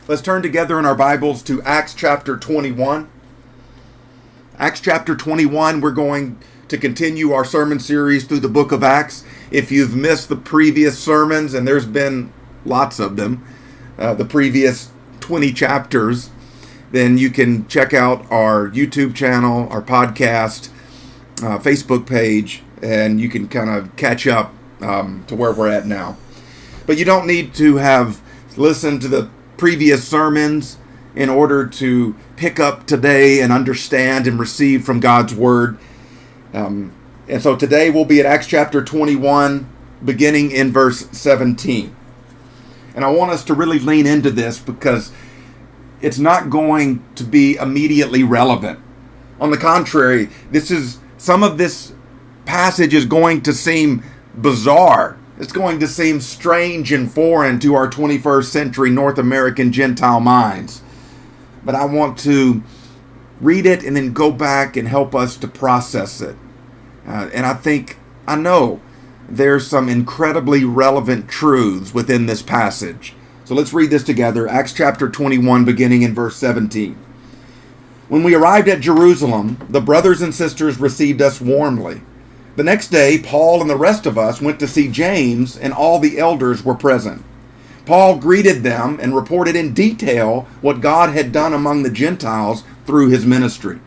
Let's turn together in our Bibles to Acts chapter 21. Acts chapter 21, we're going to continue our sermon series through the book of Acts. If you've missed the previous sermons, and there's been lots of them, the previous 20 chapters, then you can check out our YouTube channel, our podcast, Facebook page, and you can kind of catch up to where we're at now. But you don't need to have listened to the previous sermons in order to pick up today and understand and receive from God's Word. And so today we'll be at Acts chapter 21, beginning in verse 17. And I want us to really lean into this because it's not going to be immediately relevant. On the contrary, some of this passage is going to seem bizarre. It's going to seem strange and foreign to our 21st century North American Gentile minds. But I want to read it and then go back and help us to process it. And I know there's some incredibly relevant truths within this passage. So let's read this together. Acts chapter 21, beginning in verse 17. When we arrived at Jerusalem, the brothers and sisters received us warmly. The next day, Paul and the rest of us went to see James, and all the elders were present. Paul greeted them and reported in detail what God had done among the Gentiles through his ministry.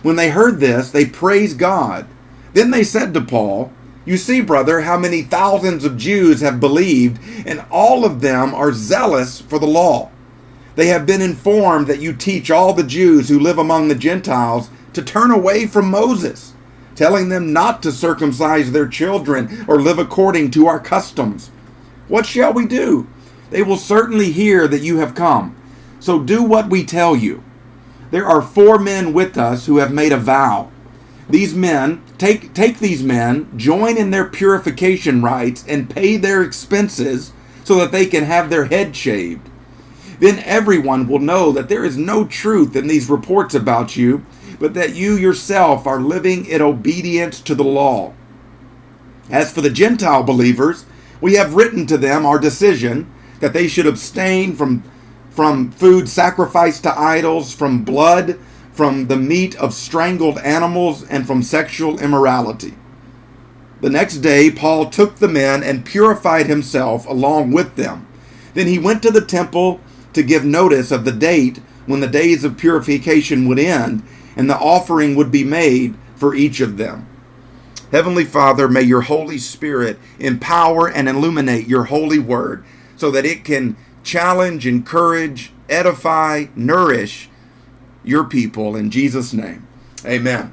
When they heard this, they praised God. Then they said to Paul, "You see, brother, how many thousands of Jews have believed, and all of them are zealous for the law. They have been informed that you teach all the Jews who live among the Gentiles to turn away from Moses, telling them not to circumcise their children or live according to our customs. What shall we do? They will certainly hear that you have come. So do what we tell you. There are 4 men with us who have made a vow. These men, take these men, join in their purification rites, and pay their expenses so that they can have their head shaved. Then everyone will know that there is no truth in these reports about you, but that you yourself are living in obedience to the law. As for the Gentile believers, we have written to them our decision that they should abstain from food sacrificed to idols, from blood, from the meat of strangled animals, and from sexual immorality." The next day, Paul took the men and purified himself along with them. Then he went to the temple to give notice of the date when the days of purification would end, and the offering would be made for each of them. Heavenly Father, may your Holy Spirit empower and illuminate your holy word so that it can challenge, encourage, edify, nourish your people. In Jesus' name, amen.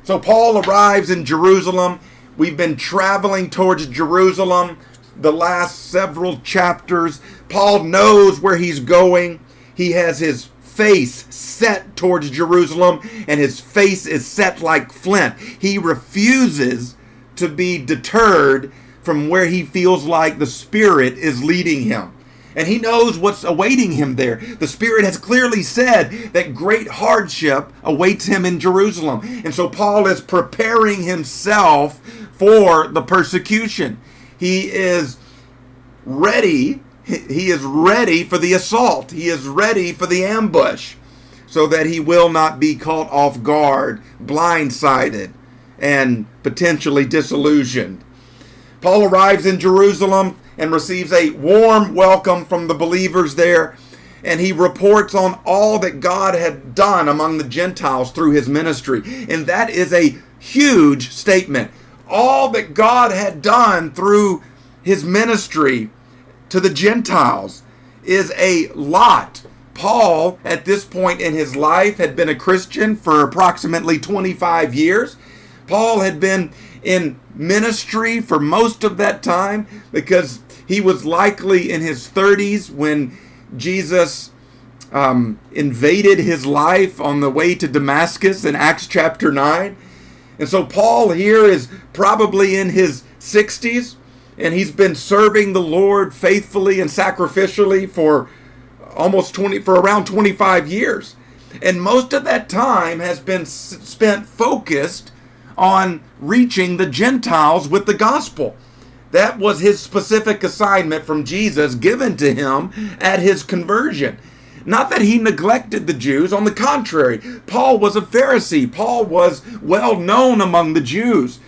So Paul arrives in Jerusalem. We've been traveling towards Jerusalem the last several chapters. Paul knows where he's going. He has his face set towards Jerusalem, and his face is set like flint. He refuses to be deterred from where he feels like the Spirit is leading him. And he knows what's awaiting him there. The Spirit has clearly said that great hardship awaits him in Jerusalem. And so Paul is preparing himself for the persecution. He is ready. He is ready for the assault. He is ready for the ambush so that he will not be caught off guard, blindsided, and potentially disillusioned. Paul arrives in Jerusalem and receives a warm welcome from the believers there, and he reports on all that God had done among the Gentiles through his ministry. And that is a huge statement. All that God had done through his ministry to the Gentiles is a lot. Paul, at this point in his life, had been a Christian for approximately 25 years. Paul had been in ministry for most of that time, because he was likely in his 30s when Jesus invaded his life on the way to Damascus in Acts chapter 9. And so Paul here is probably in his 60s, and he's been serving the Lord faithfully and sacrificially for around 25 years. And most of that time has been spent focused on reaching the Gentiles with the gospel. That was his specific assignment from Jesus given to him at his conversion. Not that he neglected the Jews. On the contrary, Paul was a Pharisee. Paul was well known among the Jews.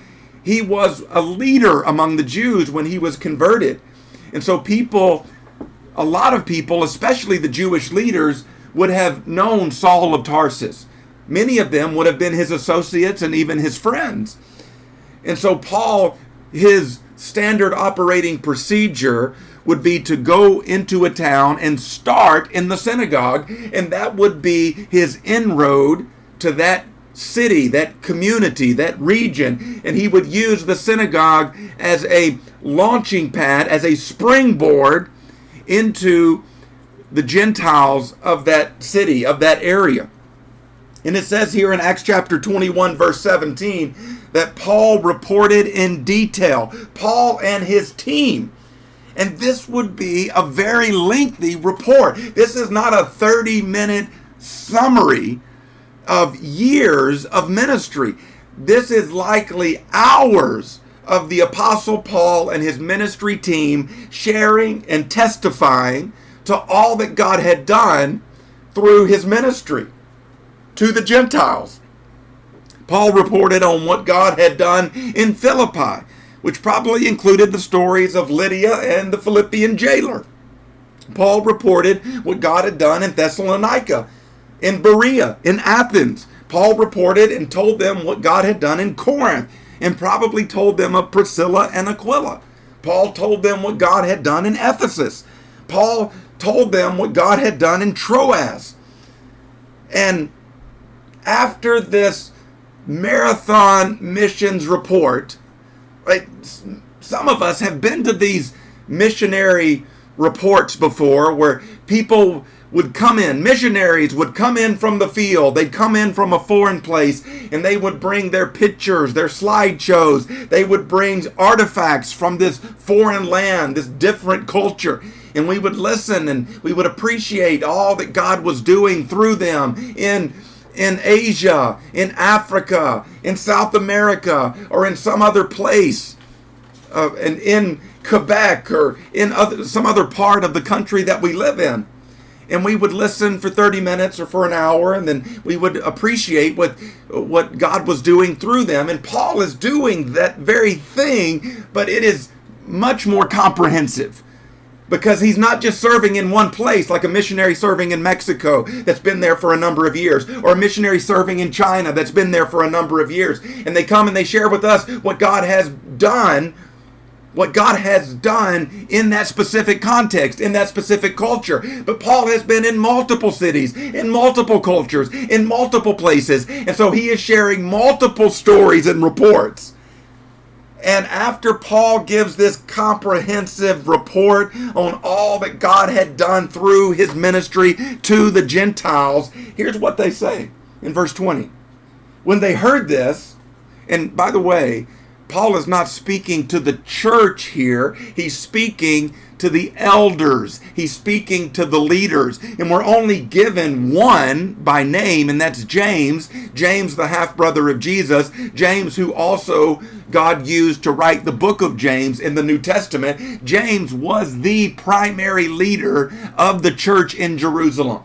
He was a leader among the Jews when he was converted. And so a lot of people, especially the Jewish leaders, would have known Saul of Tarsus. Many of them would have been his associates and even his friends. And so Paul, his standard operating procedure would be to go into a town and start in the synagogue, and that would be his inroad to that city, that community, that region, and he would use the synagogue as a launching pad, as a springboard into the Gentiles of that city, of that area. And it says here in Acts chapter 21, verse 17, that Paul reported in detail, Paul and his team. And this would be a very lengthy report. This is not a 30-minute summary of years of ministry. This is likely hours of the Apostle Paul and his ministry team sharing and testifying to all that God had done through his ministry to the Gentiles. Paul reported on what God had done in Philippi, which probably included the stories of Lydia and the Philippian jailer. Paul reported what God had done in Thessalonica, in Berea, in Athens. Paul reported and told them what God had done in Corinth, and probably told them of Priscilla and Aquila. Paul told them what God had done in Ephesus. Paul told them what God had done in Troas. And after this marathon missions report, right, some of us have been to these missionary reports before where people would come in, missionaries would come in from the field, they'd come in from a foreign place, and they would bring their pictures, their slideshows, they would bring artifacts from this foreign land, this different culture, and we would listen and we would appreciate all that God was doing through them in Asia, in Africa, in South America, or in some other place, and in Quebec, or in some other part of the country that we live in. And we would listen for 30 minutes or for an hour, and then we would appreciate what God was doing through them. And Paul is doing that very thing, but it is much more comprehensive. Because he's not just serving in one place, like a missionary serving in Mexico that's been there for a number of years, or a missionary serving in China that's been there for a number of years. And they come and they share with us what God has done in that specific context, in that specific culture. But Paul has been in multiple cities, in multiple cultures, in multiple places. And so he is sharing multiple stories and reports. And after Paul gives this comprehensive report on all that God had done through his ministry to the Gentiles, here's what they say in verse 20. When they heard this, and by the way, Paul is not speaking to the church here. He's speaking to the elders. He's speaking to the leaders. And we're only given one by name, and that's James. James, the half-brother of Jesus. James, who also God used to write the book of James in the New Testament. James was the primary leader of the church in Jerusalem.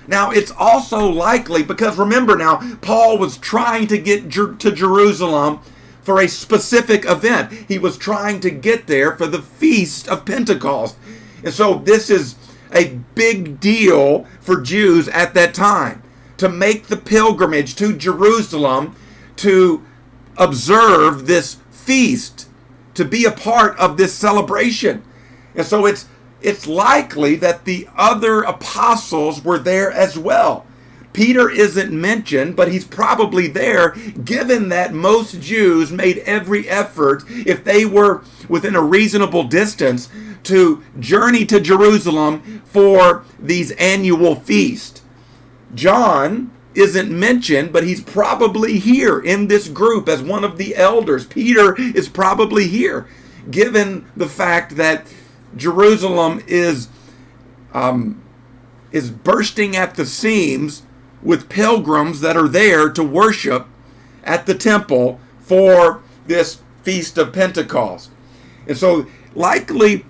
Now, it's also likely, because remember now, Paul was trying to get to Jerusalem for a specific event. He was trying to get there for the Feast of Pentecost. And so this is a big deal for Jews at that time, to make the pilgrimage to Jerusalem to observe this feast, to be a part of this celebration. And so it's likely that the other apostles were there as well. Peter isn't mentioned, but he's probably there, given that most Jews made every effort, if they were within a reasonable distance, to journey to Jerusalem for these annual feasts. John isn't mentioned, but he's probably here in this group as one of the elders. Peter is probably here, given the fact that Jerusalem is bursting at the seams with pilgrims that are there to worship at the temple for this Feast of Pentecost. And so likely,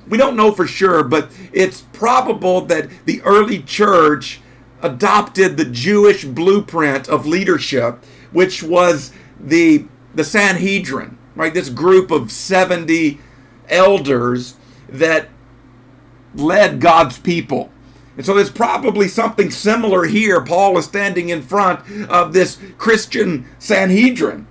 we don't know for sure, but it's probable that the early church adopted the Jewish blueprint of leadership, which was the Sanhedrin, right? This group of 70 elders that led God's people. And so there's probably something similar here. Paul is standing in front of this Christian Sanhedrin,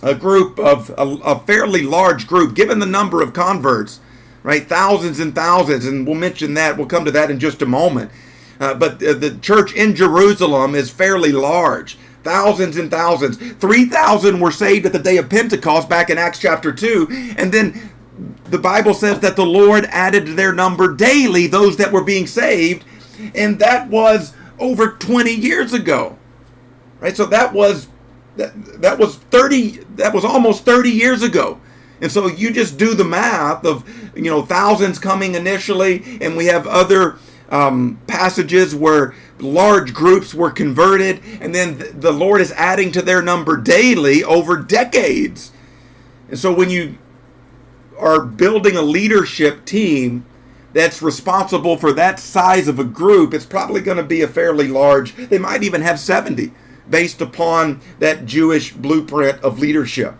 a fairly large group, given the number of converts, right? Thousands and thousands, and we'll mention that. We'll come to that in just a moment. But the church in Jerusalem is fairly large. Thousands and thousands. 3,000 were saved at the day of Pentecost back in Acts chapter 2. And then the Bible says that the Lord added to their number daily those that were being saved. And that was over 20 years ago. Right? So that was almost 30 years ago. And so you just do the math of, thousands coming initially, and we have other passages where large groups were converted, and then the Lord is adding to their number daily over decades. And so when you are building a leadership team that's responsible for that size of a group, it's probably going to be a fairly large, they might even have 70, based upon that Jewish blueprint of leadership.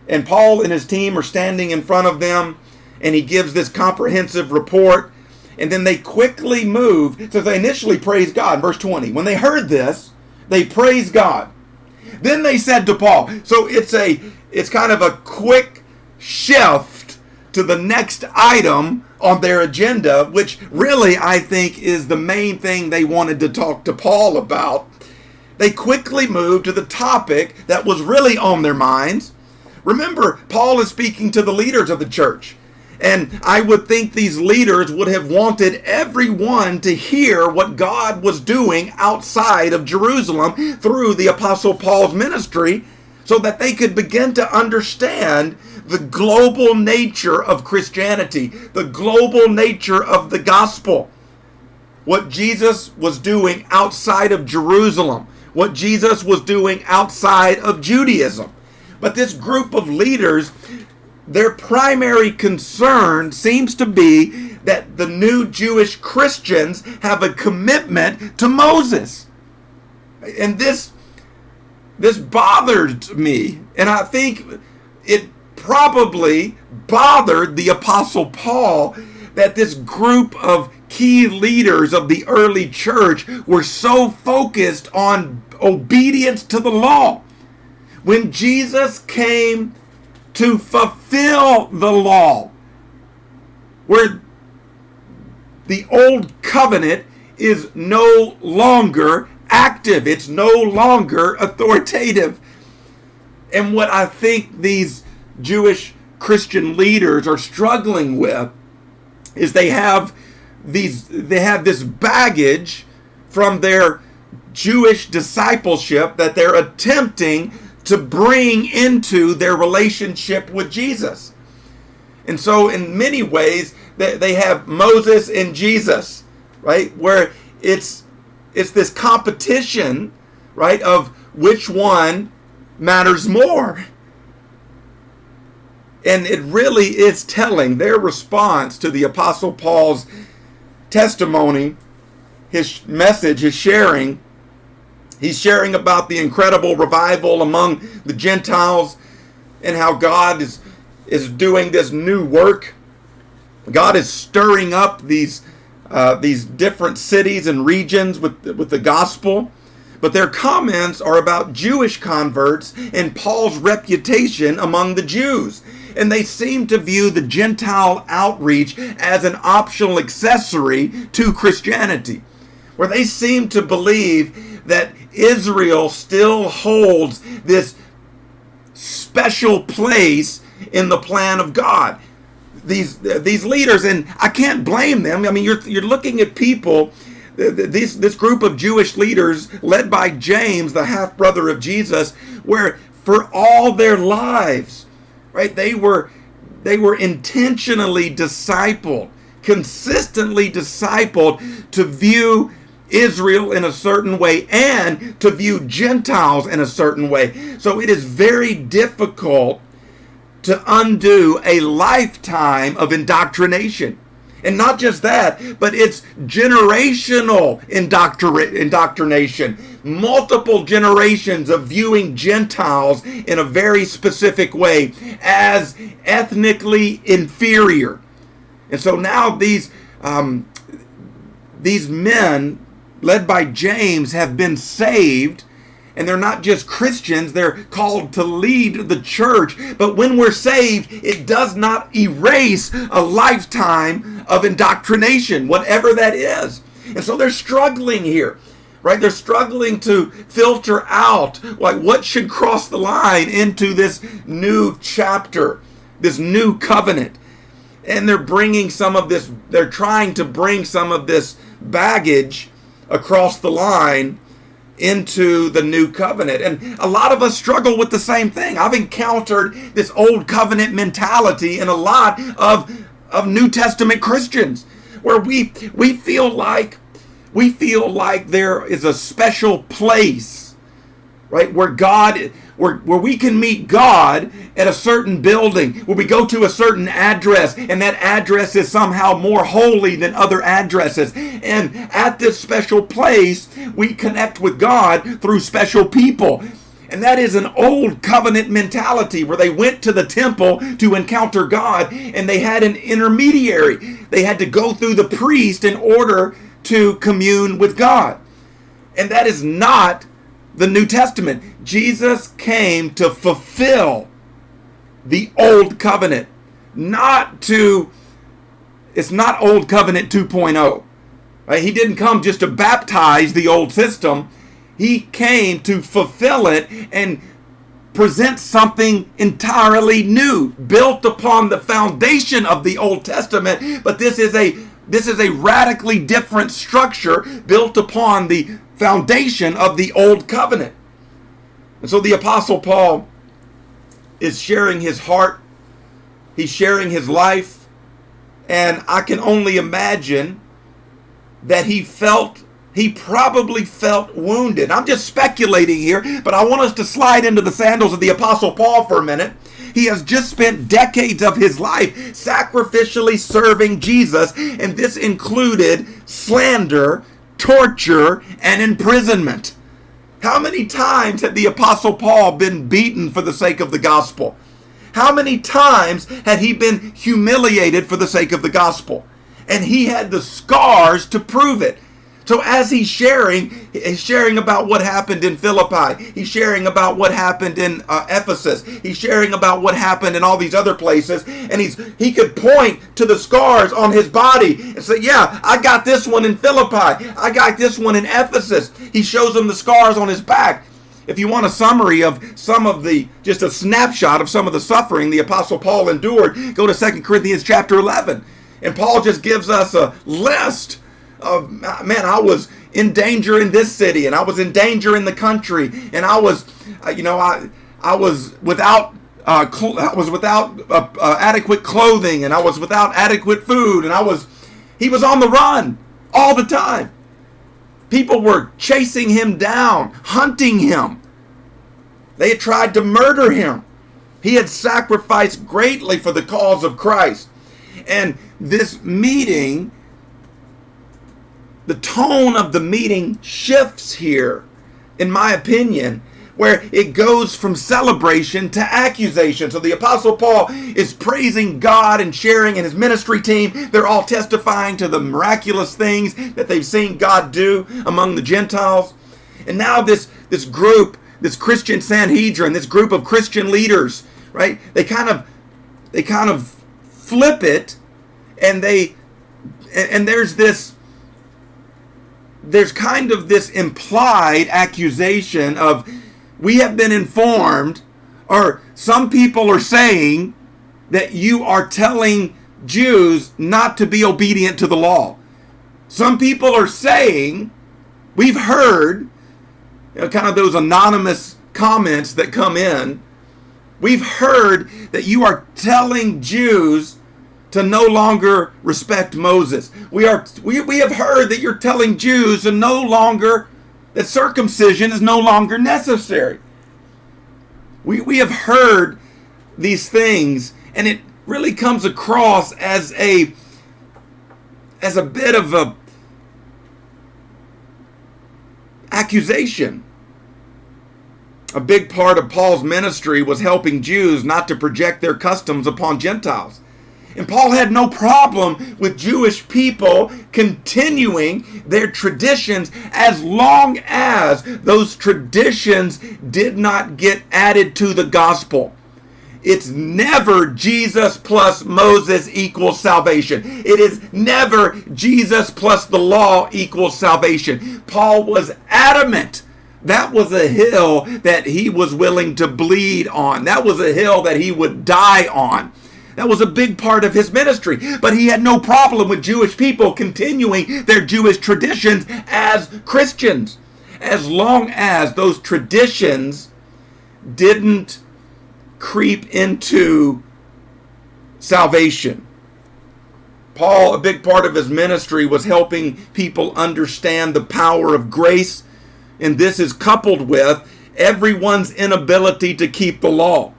And Paul and his team are standing in front of them, and he gives this comprehensive report. And then they quickly move. So they initially praised God. Verse 20. When they heard this, they praised God. Then they said to Paul. So it's kind of a quick shift to the next item on their agenda, which really I think is the main thing they wanted to talk to Paul about. They quickly moved to the topic that was really on their minds. Remember, Paul is speaking to the leaders of the church. And I would think these leaders would have wanted everyone to hear what God was doing outside of Jerusalem through the Apostle Paul's ministry, so that they could begin to understand the global nature of Christianity, the global nature of the gospel, what Jesus was doing outside of Jerusalem, what Jesus was doing outside of Judaism. But this group of leaders, their primary concern seems to be that the new Jewish Christians have a commitment to Moses. And this bothered me. And I think it probably bothered the Apostle Paul that this group of key leaders of the early church were so focused on obedience to the law. When Jesus came to fulfill the law, where the old covenant is no longer active, it's no longer authoritative. And what I think these Jewish Christian leaders are struggling with is they have this baggage from their Jewish discipleship that they're attempting to bring into their relationship with Jesus. And so in many ways, they have Moses and Jesus, right? Where it's this competition, right, of which one matters more. And it really is telling. Their response to the Apostle Paul's testimony, his message, his sharing. He's sharing about the incredible revival among the Gentiles and how God is doing this new work. God is stirring up these different cities and regions with the gospel. But their comments are about Jewish converts and Paul's reputation among the Jews. And they seem to view the Gentile outreach as an optional accessory to Christianity. where they seem to believe that Israel still holds this special place in the plan of God. These leaders, and I can't blame them. I mean, you're looking at people, this group of Jewish leaders led by James, the half brother of Jesus, where for all their lives, right, they were intentionally discipled, consistently discipled to view Israel in a certain way and to view Gentiles in a certain way. So it is very difficult to undo a lifetime of indoctrination. And not just that, but it's generational indoctrination. Multiple generations of viewing Gentiles in a very specific way as ethnically inferior. And so now these men led by James have been saved, and they're not just Christians, they're called to lead the church. But when we're saved, it does not erase a lifetime of indoctrination, whatever that is. And so they're struggling here, right? They're struggling to filter out like what should cross the line into this new chapter, this new covenant. And they're bringing some of this, they're trying to bring some of this baggage across the line into the new covenant. And a lot of us struggle with the same thing. I've encountered this old covenant mentality in a lot of New Testament Christians, where we feel like there is a special place, right, where we can meet God at a certain building, where we go to a certain address, and that address is somehow more holy than other addresses. And at this special place, we connect with God through special people. And that is an old covenant mentality where they went to the temple to encounter God, and they had an intermediary. They had to go through the priest in order to commune with God. And that is not the New Testament. Jesus came to fulfill the old covenant. It's not old covenant 2.0. Right? He didn't come just to baptize the old system. He came to fulfill it and present something entirely new, built upon the foundation of the Old Testament. But this is a radically different structure built upon the foundation of the old covenant. And so the Apostle Paul is sharing his heart. He's sharing his life. And I can only imagine that he probably felt wounded. I'm just speculating here, but I want us to slide into the sandals of the Apostle Paul for a minute. He has just spent decades of his life sacrificially serving Jesus, and this included slander, torture, and imprisonment. How many times had the Apostle Paul been beaten for the sake of the gospel? How many times had he been humiliated for the sake of the gospel? And he had the scars to prove it. So as he's sharing about what happened in Philippi. He's sharing about what happened in Ephesus. He's sharing about what happened in all these other places. And he could point to the scars on his body and say, yeah, I got this one in Philippi. I got this one in Ephesus. He shows them the scars on his back. If you want a summary of just a snapshot of some of the suffering the Apostle Paul endured, go to 2 Corinthians chapter 11. And Paul just gives us a list of, man, I was in danger in this city, and I was in danger in the country, and I was without adequate clothing, and I was without adequate food, and he was on the run all the time. People were chasing him down, hunting him. They had tried to murder him. He had sacrificed greatly for the cause of Christ. And this meeting, the tone of the meeting shifts here, in my opinion, where it goes from celebration to accusation. So the Apostle Paul is praising God and sharing, and his ministry team, they're all testifying to the miraculous things that they've seen God do among the Gentiles. And now this group, this Christian Sanhedrin, this group of Christian leaders, right? They kind of flip it, and there's there's kind of this implied accusation of, we have been informed, or some people are saying that you are telling Jews not to be obedient to the law. Some people are saying, we've heard, kind of those anonymous comments that come in, we've heard that you are telling Jews to no longer respect Moses. We have heard that you're telling Jews to no longer, that circumcision is no longer necessary. We have heard these things, and it really comes across as a bit of a accusation. A big part of Paul's ministry was helping Jews not to project their customs upon Gentiles. And Paul had no problem with Jewish people continuing their traditions as long as those traditions did not get added to the gospel. It's never Jesus plus Moses equals salvation. It is never Jesus plus the law equals salvation. Paul was adamant. That was a hill that he was willing to bleed on. That was a hill that he would die on. That was a big part of his ministry. But he had no problem with Jewish people continuing their Jewish traditions as Christians, as long as those traditions didn't creep into salvation. Paul, a big part of his ministry was helping people understand the power of grace, and this is coupled with everyone's inability to keep the law.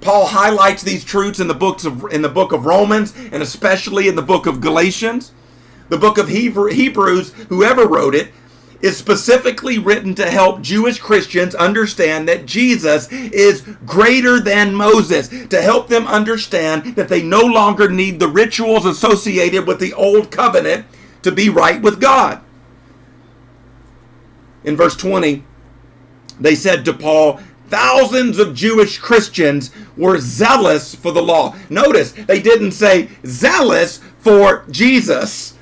Paul highlights these truths in the book of Romans, and especially in the book of Galatians. The book of Hebrews, whoever wrote it, is specifically written to help Jewish Christians understand that Jesus is greater than Moses, to help them understand that they no longer need the rituals associated with the old covenant to be right with God. In verse 20, they said to Paul, thousands of Jewish Christians were zealous for the law. Notice, they didn't say zealous for Jesus.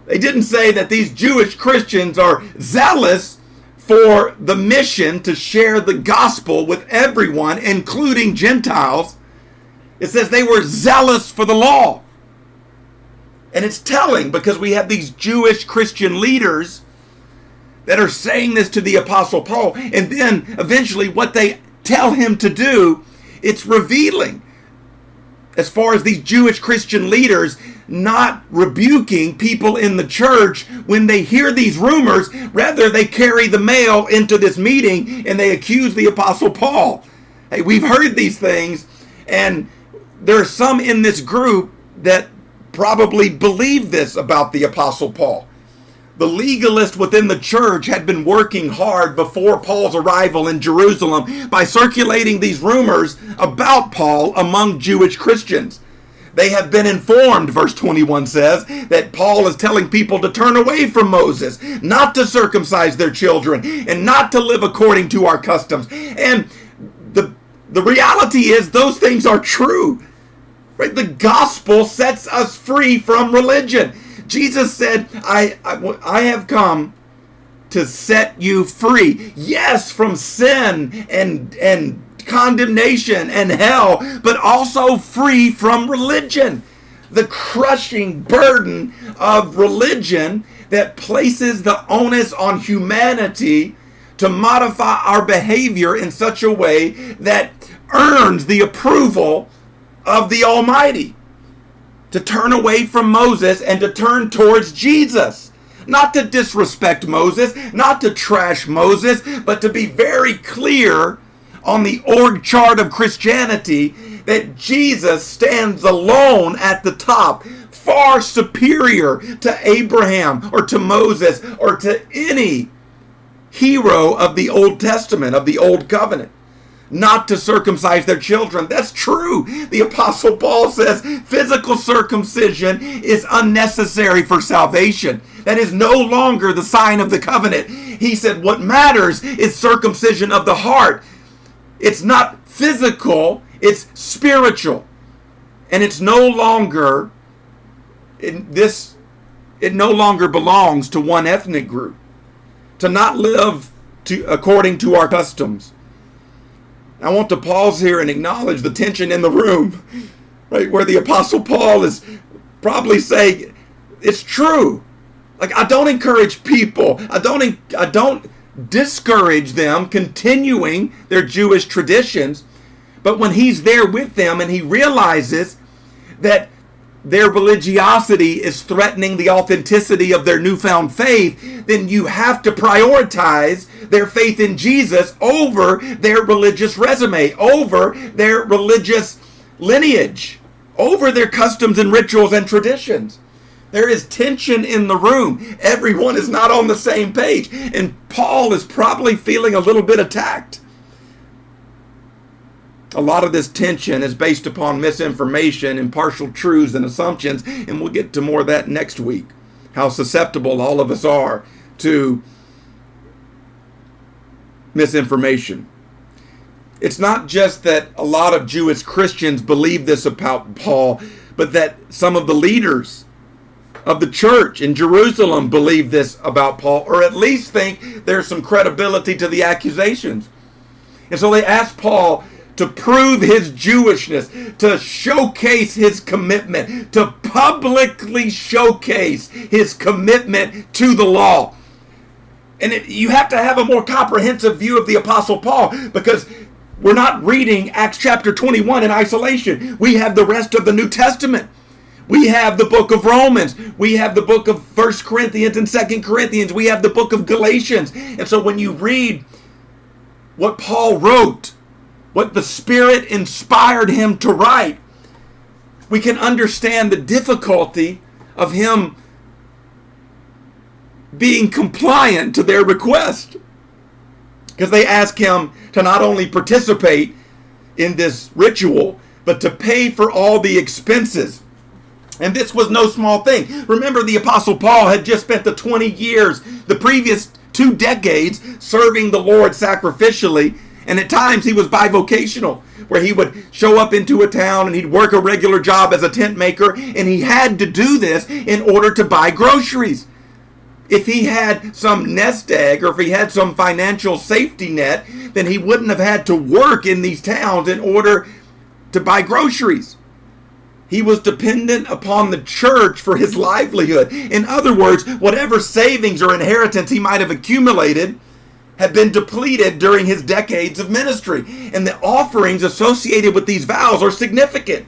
They didn't say that these Jewish Christians are zealous for the mission to share the gospel with everyone, including Gentiles. It says they were zealous for the law. And it's telling, because we have these Jewish Christian leaders that are saying this to the Apostle Paul, and then eventually what they tell him to do, it's revealing. As far as these Jewish Christian leaders not rebuking people in the church when they hear these rumors, rather they carry the mail into this meeting and they accuse the Apostle Paul. Hey, we've heard these things, and there are some in this group that probably believe this about the Apostle Paul. The legalists within the church had been working hard before Paul's arrival in Jerusalem by circulating these rumors about Paul among Jewish Christians. They have been informed, verse 21 says, that Paul is telling people to turn away from Moses, not to circumcise their children, and not to live according to our customs. And the reality is those things are true. Right? The gospel sets us free from religion. Jesus said, I have come to set you free. Yes, from sin and condemnation and hell, but also free from religion. The crushing burden of religion that places the onus on humanity to modify our behavior in such a way that earns the approval of the Almighty. To turn away from Moses and to turn towards Jesus. Not to disrespect Moses, not to trash Moses, but to be very clear on the org chart of Christianity that Jesus stands alone at the top, far superior to Abraham or to Moses or to any hero of the Old Testament, of the Old Covenant. Not to circumcise their children. That's true. The Apostle Paul says physical circumcision is unnecessary for salvation. That is no longer the sign of the covenant. He said what matters is circumcision of the heart. It's not physical, it's spiritual. And it's no longer, in this it no longer belongs to one ethnic group to not live according to our customs. I want to pause here and acknowledge the tension in the room, right, where the Apostle Paul is probably saying, it's true. Like, I don't encourage people. I don't discourage them continuing their Jewish traditions. But when he's there with them and he realizes that their religiosity is threatening the authenticity of their newfound faith, then you have to prioritize their faith in Jesus over their religious resume, over their religious lineage, over their customs and rituals and traditions. There is tension in the room. Everyone is not on the same page. And Paul is probably feeling a little bit attacked. A lot of this tension is based upon misinformation and partial truths and assumptions, and we'll get to more of that next week. How susceptible all of us are to misinformation. It's not just that a lot of Jewish Christians believe this about Paul, but that some of the leaders of the church in Jerusalem believe this about Paul, or at least think there's some credibility to the accusations. And so they asked Paul to prove his Jewishness, to showcase his commitment, to publicly showcase his commitment to the law. And you have to have a more comprehensive view of the Apostle Paul, because we're not reading Acts chapter 21 in isolation. We have the rest of the New Testament. We have the book of Romans. We have the book of 1 Corinthians and 2 Corinthians. We have the book of Galatians. And so when you read what Paul wrote, what the Spirit inspired him to write, we can understand the difficulty of him being compliant to their request. Because they ask him to not only participate in this ritual, but to pay for all the expenses. And this was no small thing. Remember, the Apostle Paul had just spent the 20 years, the previous 2 decades, serving the Lord sacrificially. And at times he was bivocational, where he would show up into a town and he'd work a regular job as a tent maker, and he had to do this in order to buy groceries. If he had some nest egg, or if he had some financial safety net, then he wouldn't have had to work in these towns in order to buy groceries. He was dependent upon the church for his livelihood. In other words, whatever savings or inheritance he might have accumulated had been depleted during his decades of ministry. And the offerings associated with these vows are significant.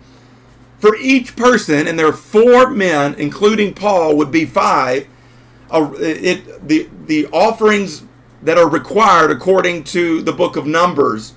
For each person, and there are 4 men, including Paul, would be 5, the offerings that are required according to the book of Numbers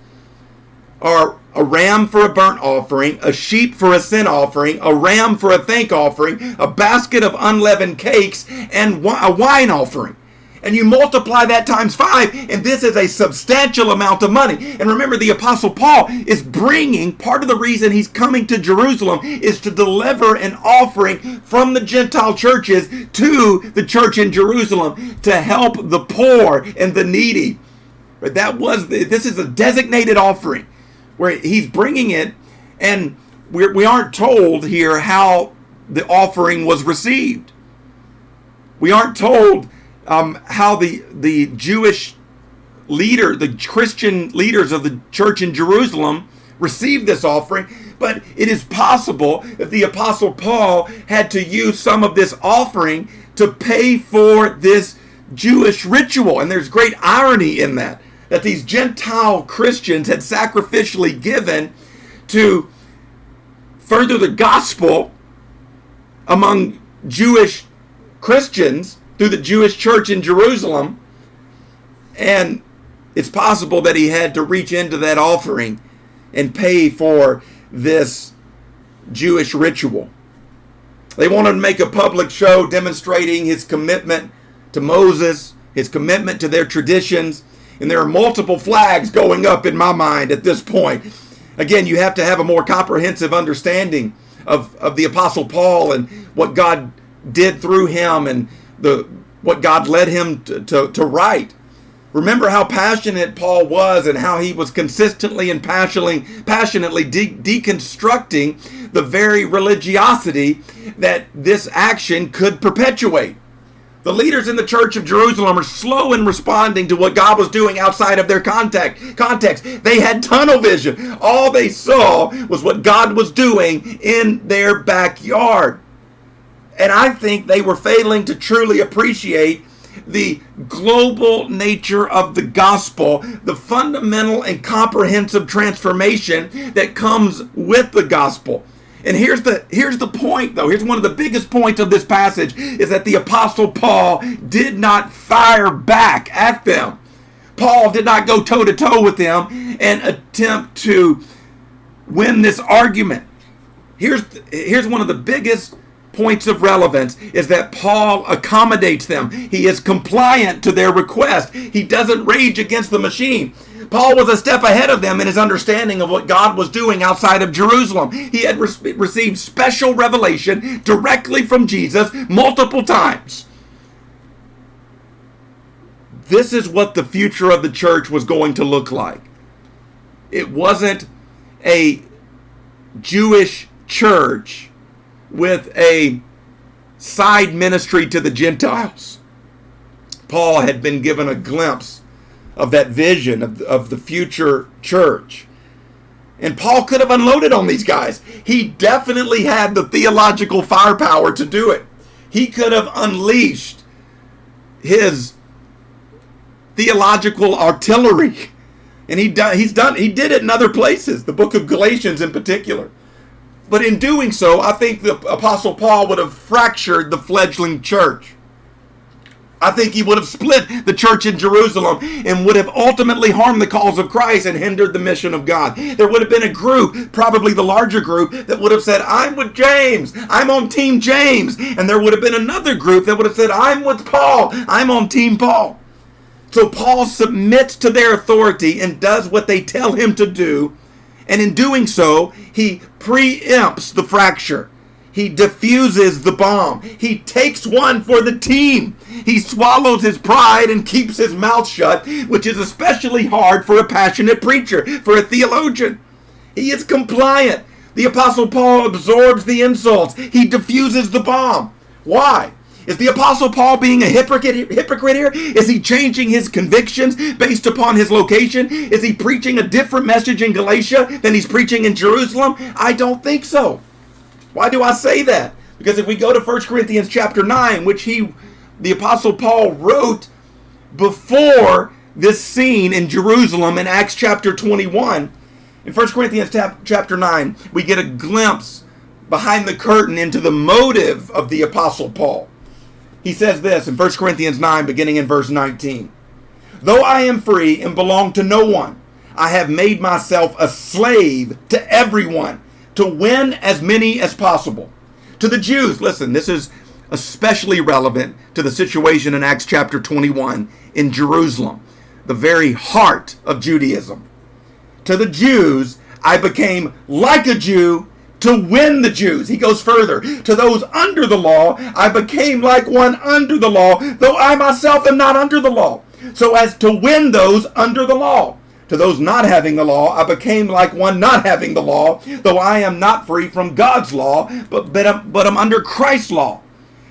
are a ram for a burnt offering, a sheep for a sin offering, a ram for a thank offering, a basket of unleavened cakes, and a wine offering. And you multiply that times 5, and this is a substantial amount of money. And remember, the Apostle Paul is bringing, part of the reason he's coming to Jerusalem is to deliver an offering from the Gentile churches to the church in Jerusalem to help the poor and the needy. This is a designated offering where he's bringing it, and we aren't told here how the offering was received. We aren't told how the Jewish leader, the Christian leaders of the church in Jerusalem received this offering, but it is possible that the Apostle Paul had to use some of this offering to pay for this Jewish ritual. And there's great irony in that these Gentile Christians had sacrificially given to further the gospel among Jewish Christians through the Jewish church in Jerusalem, and it's possible that he had to reach into that offering and pay for this Jewish ritual. They wanted to make a public show demonstrating his commitment to Moses, his commitment to their traditions, and there are multiple flags going up in my mind at this point. Again, you have to have a more comprehensive understanding of the Apostle Paul and what God did through him and what God led him to write. Remember how passionate Paul was and how he was consistently and passionately deconstructing the very religiosity that this action could perpetuate. The leaders in the church of Jerusalem are slow in responding to what God was doing outside of their context. They had tunnel vision. All they saw was what God was doing in their backyard. And I think they were failing to truly appreciate the global nature of the gospel, the fundamental and comprehensive transformation that comes with the gospel. And here's the point, though. Here's one of the biggest points of this passage, is that the Apostle Paul did not fire back at them. Paul did not go toe-to-toe with them and attempt to win this argument. Here's one of the biggest points of relevance, is that Paul accommodates them. He is compliant to their request. He doesn't rage against the machine. Paul was a step ahead of them in his understanding of what God was doing outside of Jerusalem. He had received special revelation directly from Jesus multiple times. This is what the future of the church was going to look like. It wasn't a Jewish church with a side ministry to the Gentiles. Paul had been given a glimpse of that vision of the future church. And Paul could have unloaded on these guys. He definitely had the theological firepower to do it. He could have unleashed his theological artillery. And he did it in other places, the book of Galatians in particular. But in doing so, I think the Apostle Paul would have fractured the fledgling church. I think he would have split the church in Jerusalem and would have ultimately harmed the cause of Christ and hindered the mission of God. There would have been a group, probably the larger group, that would have said, I'm with James. I'm on Team James. And there would have been another group that would have said, I'm with Paul. I'm on Team Paul. So Paul submits to their authority and does what they tell him to do. And in doing so, he preempts the fracture. He diffuses the bomb. He takes one for the team. He swallows his pride and keeps his mouth shut, which is especially hard for a passionate preacher, for a theologian. He is compliant. The Apostle Paul absorbs the insults. He diffuses the bomb. Why? Is the Apostle Paul being a hypocrite here? Is he changing his convictions based upon his location? Is he preaching a different message in Galatia than he's preaching in Jerusalem? I don't think so. Why do I say that? Because if we go to 1 Corinthians chapter 9, which the Apostle Paul wrote before this scene in Jerusalem in Acts chapter 21, in 1 Corinthians chapter 9, we get a glimpse behind the curtain into the motive of the Apostle Paul. He says this in 1 Corinthians 9, beginning in verse 19. Though I am free and belong to no one, I have made myself a slave to everyone, to win as many as possible. To the Jews, listen, this is especially relevant to the situation in Acts chapter 21 in Jerusalem, the very heart of Judaism. To the Jews, I became like a Jew to win the Jews. He goes further. To those under the law, I became like one under the law, though I myself am not under the law, so as to win those under the law. To those not having the law, I became like one not having the law, though I am not free from God's law, but I'm under Christ's law,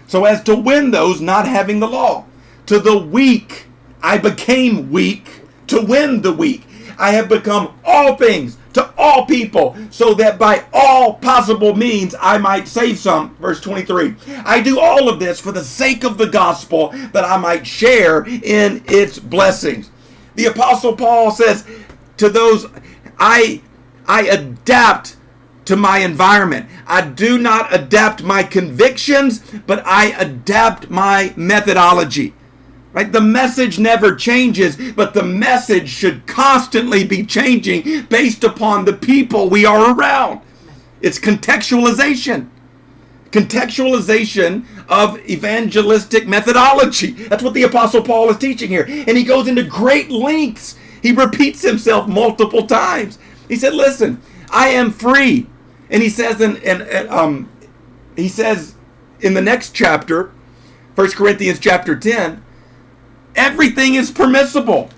so as to win those not having the law. To the weak, I became weak to win the weak. I have become all things to all people, so that by all possible means I might save some. Verse 23. I do all of this for the sake of the gospel, that I might share in its blessings. The Apostle Paul says to those, I adapt to my environment. I do not adapt my convictions, but I adapt my methodology. Right? The message never changes, but the message should constantly be changing based upon the people we are around. It's contextualization. Contextualization of evangelistic methodology. That's what the Apostle Paul is teaching here. And he goes into great lengths. He repeats himself multiple times. He said, listen, I am free. And he says he says in the next chapter, 1 Corinthians chapter 10, everything is permissible.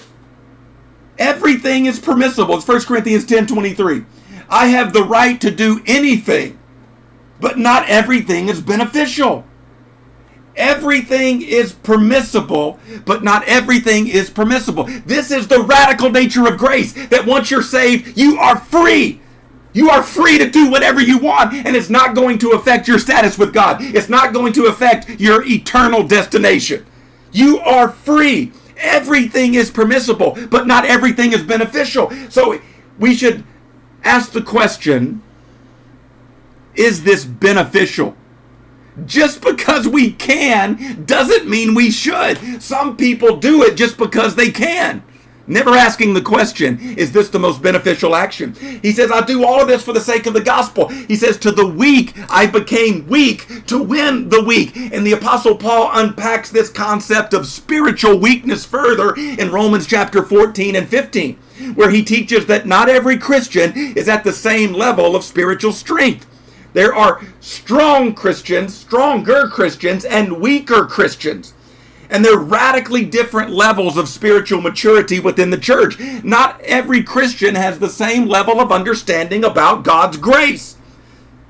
Everything is permissible. It's 1 Corinthians 10:23. I have the right to do anything but not everything is beneficial. Everything is permissible, but not everything is permissible. This is the radical nature of grace, that once you're saved, you are free. You are free to do whatever you want, and it's not going to affect your status with God. It's not going to affect your eternal destination. You are free. Everything is permissible, but not everything is beneficial. So we should ask the question, is this beneficial? Just because we can doesn't mean we should. Some people do it just because they can. Never asking the question, is this the most beneficial action? He says, I do all of this for the sake of the gospel. He says, to the weak, I became weak to win the weak. And the Apostle Paul unpacks this concept of spiritual weakness further in Romans chapter 14 and 15, where he teaches that not every Christian is at the same level of spiritual strength. There are strong Christians, stronger Christians, and weaker Christians. And they're radically different levels of spiritual maturity within the church. Not every Christian has the same level of understanding about God's grace.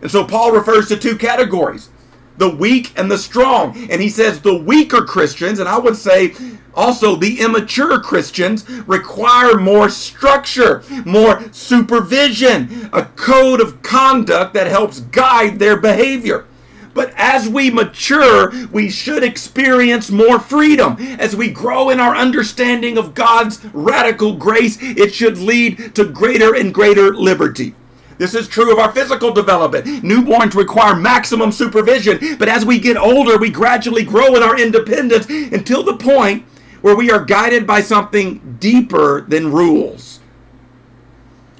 And so Paul refers to two categories, the weak and the strong. And he says the weaker Christians, and I would say also the immature Christians, require more structure, more supervision, a code of conduct that helps guide their behavior. But as we mature, we should experience more freedom. As we grow in our understanding of God's radical grace, it should lead to greater and greater liberty. This is true of our physical development. Newborns require maximum supervision, but as we get older, we gradually grow in our independence until the point where we are guided by something deeper than rules.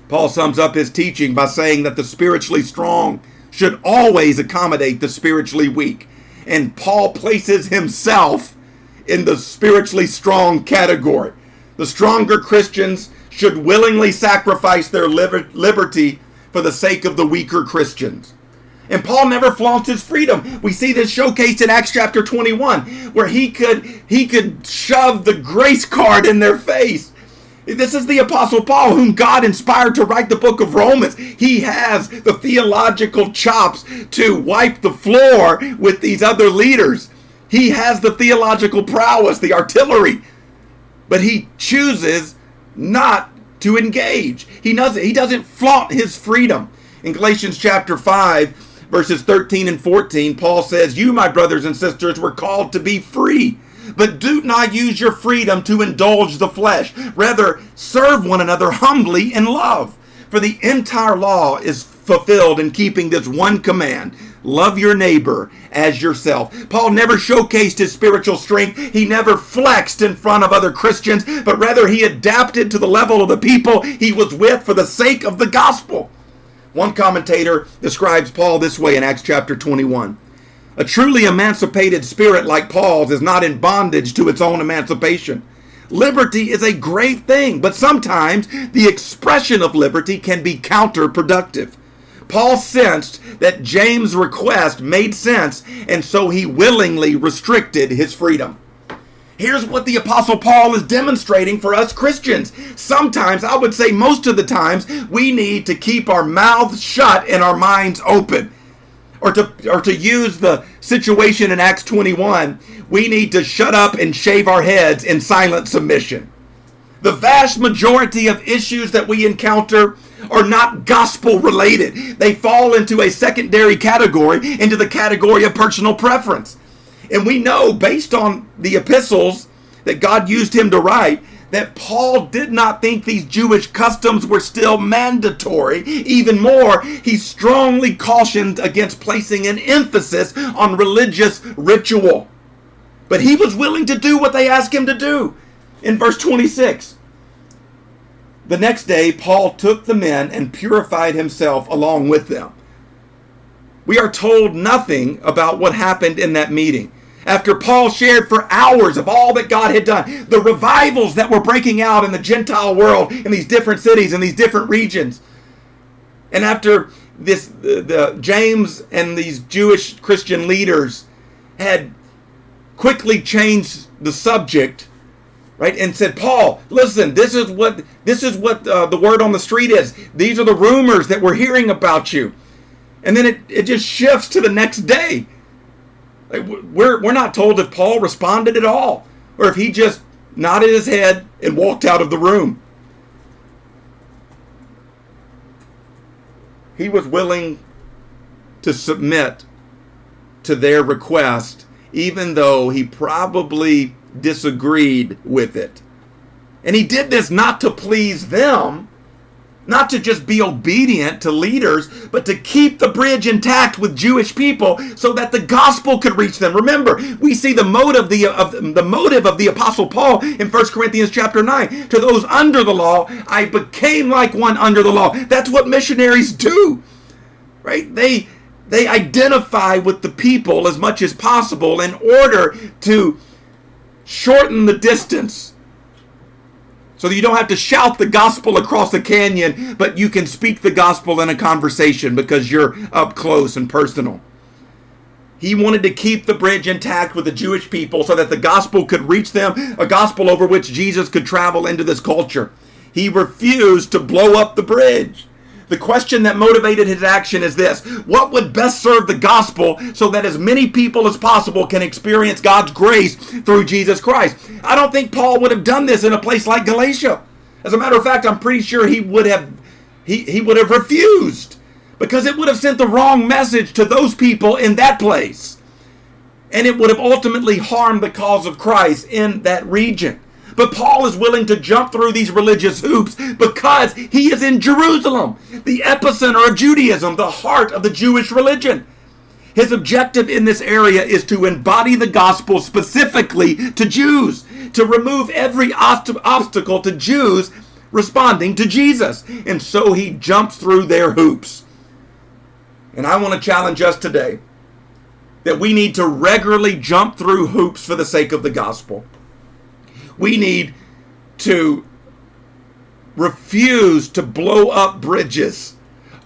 Paul sums up his teaching by saying that the spiritually strong should always accommodate the spiritually weak. And Paul places himself in the spiritually strong category. The stronger Christians should willingly sacrifice their liberty for the sake of the weaker Christians. And Paul never flaunts his freedom. We see this showcased in Acts chapter 21, where he could shove the grace card in their face. This is the Apostle Paul, whom God inspired to write the book of Romans. He has the theological chops to wipe the floor with these other leaders. He has the theological prowess, the artillery. But he chooses not to engage. He doesn't flaunt his freedom. In Galatians chapter 5, verses 13 and 14, Paul says, you, my brothers and sisters, were called to be free. But do not use your freedom to indulge the flesh. Rather, serve one another humbly in love. For the entire law is fulfilled in keeping this one command: love your neighbor as yourself. Paul never showcased his spiritual strength. He never flexed in front of other Christians, but rather he adapted to the level of the people he was with for the sake of the gospel. One commentator describes Paul this way in Acts chapter 21. A truly emancipated spirit like Paul's is not in bondage to its own emancipation. Liberty is a great thing, but sometimes the expression of liberty can be counterproductive. Paul sensed that James' request made sense, and so he willingly restricted his freedom. Here's what the Apostle Paul is demonstrating for us Christians. Sometimes, I would say most of the times, we need to keep our mouths shut and our minds open. Or to use the situation in Acts 21, we need to shut up and shave our heads in silent submission. The vast majority of issues that we encounter are not gospel related. They fall into a secondary category, into the category of personal preference. And we know, based on the epistles that God used him to write, that Paul did not think these Jewish customs were still mandatory. Even more, he strongly cautioned against placing an emphasis on religious ritual. But he was willing to do what they asked him to do. In verse 26, the next day, Paul took the men and purified himself along with them. We are told nothing about what happened in that meeting. After Paul shared for hours of all that God had done, the revivals that were breaking out in the Gentile world, in these different cities, in these different regions. And after the James and these Jewish Christian leaders had quickly changed the subject, right, and said, Paul, listen, this is what the word on the street is. These are the rumors that we're hearing about you. And then it just shifts to the next day. Like we're not told if Paul responded at all, or if he just nodded his head and walked out of the room. He was willing to submit to their request, even though he probably disagreed with it. And he did this not to please them, not to just be obedient to leaders, but to keep the bridge intact with Jewish people so that the gospel could reach them. Remember, we see the motive of the Apostle Paul in 1 Corinthians chapter 9. To those under the law, I became like one under the law. That's what missionaries do, right? They identify with the people as much as possible in order to shorten the distance, so that you don't have to shout the gospel across the canyon, but you can speak the gospel in a conversation because you're up close and personal. He wanted to keep the bridge intact with the Jewish people so that the gospel could reach them, a gospel over which Jesus could travel into this culture. He refused to blow up the bridge. The question that motivated his action is this: what would best serve the gospel so that as many people as possible can experience God's grace through Jesus Christ? I don't think Paul would have done this in a place like Galatia. As a matter of fact, I'm pretty sure he would have refused, because it would have sent the wrong message to those people in that place. And it would have ultimately harmed the cause of Christ in that region. But Paul is willing to jump through these religious hoops because he is in Jerusalem, the epicenter of Judaism, the heart of the Jewish religion. His objective in this area is to embody the gospel specifically to Jews, to remove every obstacle to Jews responding to Jesus. And so he jumps through their hoops. And I want to challenge us today that we need to regularly jump through hoops for the sake of the gospel. We need to refuse to blow up bridges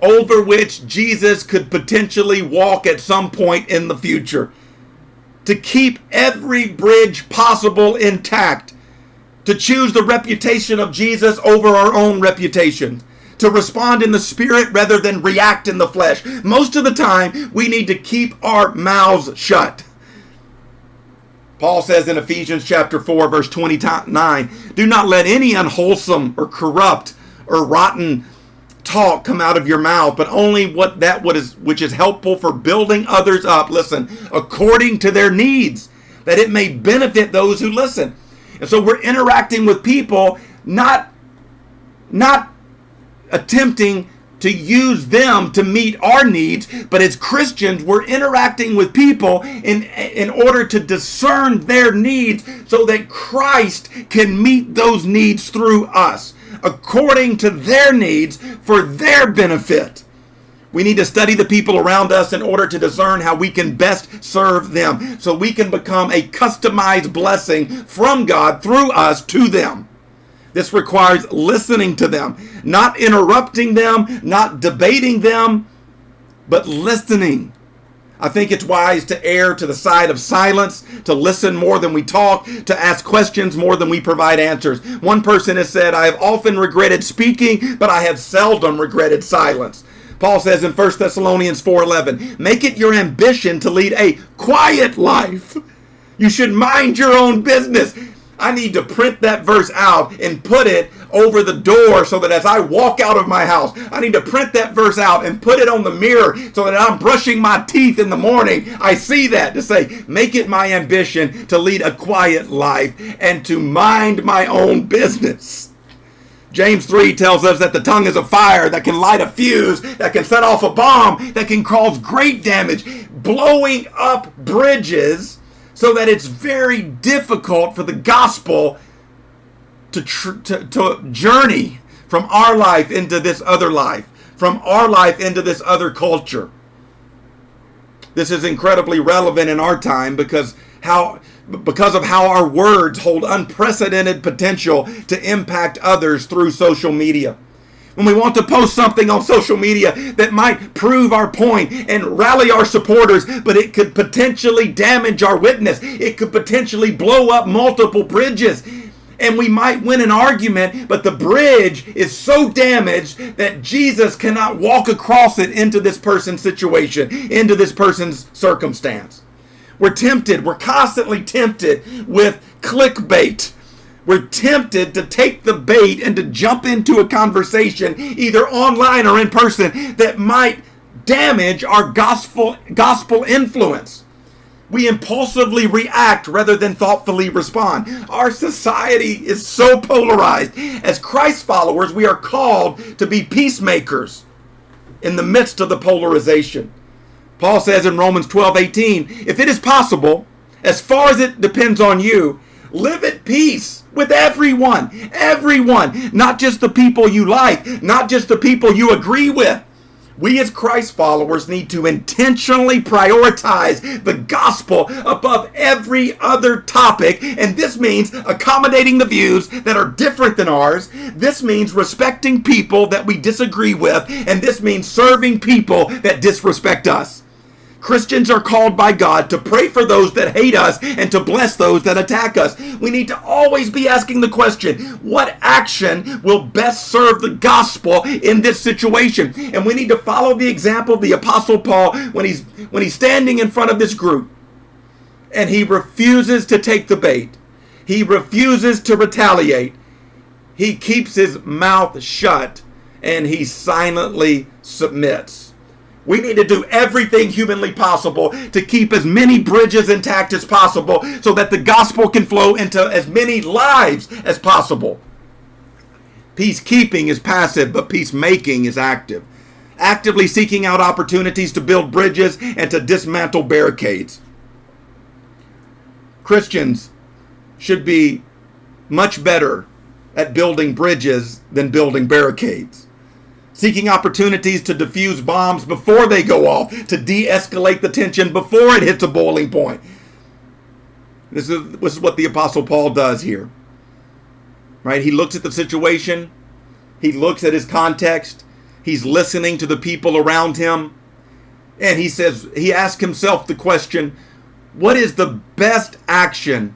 over which Jesus could potentially walk at some point in the future. To keep every bridge possible intact. To choose the reputation of Jesus over our own reputation. To respond in the spirit rather than react in the flesh. Most of the time, we need to keep our mouths shut. Paul says in Ephesians chapter 4, verse 29, do not let any unwholesome or corrupt or rotten talk come out of your mouth, but only which is helpful for building others up, listen, according to their needs, that it may benefit those who listen. And so we're interacting with people, not attempting to use them to meet our needs, but as Christians, we're interacting with people in order to discern their needs so that Christ can meet those needs through us, according to their needs for their benefit. We need to study the people around us in order to discern how we can best serve them, so we can become a customized blessing from God through us to them. This requires listening to them, not interrupting them, not debating them, but listening. I think it's wise to err to the side of silence, to listen more than we talk, to ask questions more than we provide answers. One person has said, I have often regretted speaking, but I have seldom regretted silence. Paul says in 1 Thessalonians 4:11, make it your ambition to lead a quiet life. You should mind your own business. I need to print that verse out and put it over the door so that as I walk out of my house, I need to print that verse out and put it on the mirror so that I'm brushing my teeth in the morning. I see that to say, make it my ambition to lead a quiet life and to mind my own business. James 3 tells us that the tongue is a fire that can light a fuse, that can set off a bomb, that can cause great damage, blowing up bridges, so that it's very difficult for the gospel to journey from our life into this other life, from our life into this other culture. This is incredibly relevant in our time because of how our words hold unprecedented potential to impact others through social media. When we want to post something on social media that might prove our point and rally our supporters, but it could potentially damage our witness. It could potentially blow up multiple bridges. And we might win an argument, but the bridge is so damaged that Jesus cannot walk across it into this person's situation, into this person's circumstance. We're constantly tempted with clickbait. We're tempted to take the bait and to jump into a conversation, either online or in person, that might damage our gospel influence. We impulsively react rather than thoughtfully respond. Our society is so polarized. As Christ followers, we are called to be peacemakers in the midst of the polarization. Paul says in Romans 12:18, if it is possible, as far as it depends on you, live at peace with everyone, not just the people you like, not just the people you agree with. We as Christ followers need to intentionally prioritize the gospel above every other topic, and this means accommodating the views that are different than ours. This means respecting people that we disagree with, and this means serving people that disrespect us. Christians are called by God to pray for those that hate us and to bless those that attack us. We need to always be asking the question, what action will best serve the gospel in this situation? And we need to follow the example of the Apostle Paul when he's standing in front of this group and he refuses to take the bait. He refuses to retaliate. He keeps his mouth shut and he silently submits. We need to do everything humanly possible to keep as many bridges intact as possible so that the gospel can flow into as many lives as possible. Peacekeeping is passive, but peacemaking is active. Actively seeking out opportunities to build bridges and to dismantle barricades. Christians should be much better at building bridges than building barricades. Seeking opportunities to defuse bombs before they go off, to de-escalate the tension before it hits a boiling point. This is what the Apostle Paul does here. Right? He looks at the situation. He looks at his context. He's listening to the people around him. And he asks himself the question, what is the best action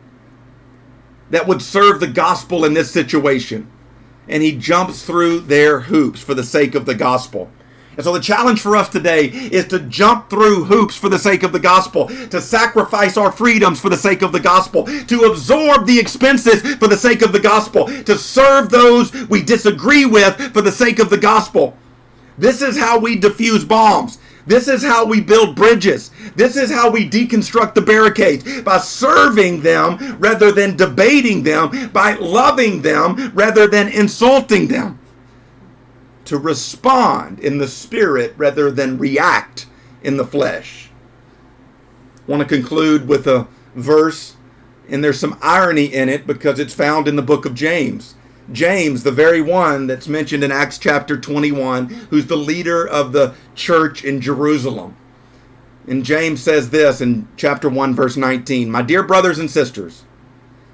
that would serve the gospel in this situation? And he jumps through their hoops for the sake of the gospel. And so the challenge for us today is to jump through hoops for the sake of the gospel, to sacrifice our freedoms for the sake of the gospel, to absorb the expenses for the sake of the gospel, to serve those we disagree with for the sake of the gospel. This is how we defuse bombs. This is how we build bridges. This is how we deconstruct the barricades, by serving them rather than debating them, by loving them rather than insulting them. To respond in the spirit rather than react in the flesh. I want to conclude with a verse, and there's some irony in it because it's found in the book of James. James, the very one that's mentioned in Acts chapter 21, who's the leader of the church in Jerusalem. And James says this in chapter 1, verse 19, my dear brothers and sisters,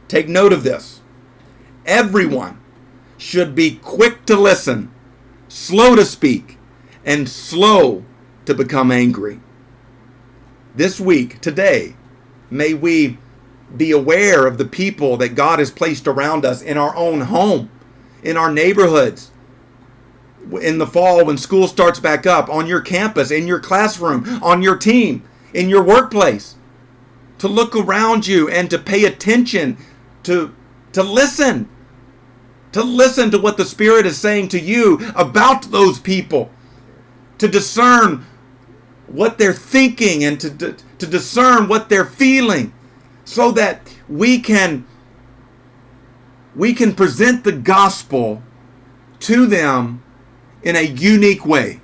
take note of this. Everyone should be quick to listen, slow to speak, and slow to become angry. This week, today, may we be aware of the people that God has placed around us in our own home, in our neighborhoods, in the fall when school starts back up, on your campus, in your classroom, on your team, in your workplace. To look around you and to pay attention, to listen. To listen to what the Spirit is saying to you about those people. To discern what they're thinking and to discern what they're feeling, so that we can present the gospel to them in a unique way,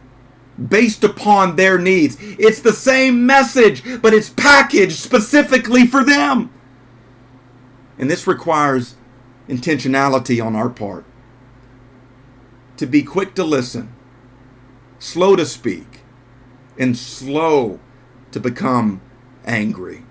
based upon their needs. It's the same message, but it's packaged specifically for them. And this requires intentionality on our part. To be quick to listen, slow to speak, and slow to become angry.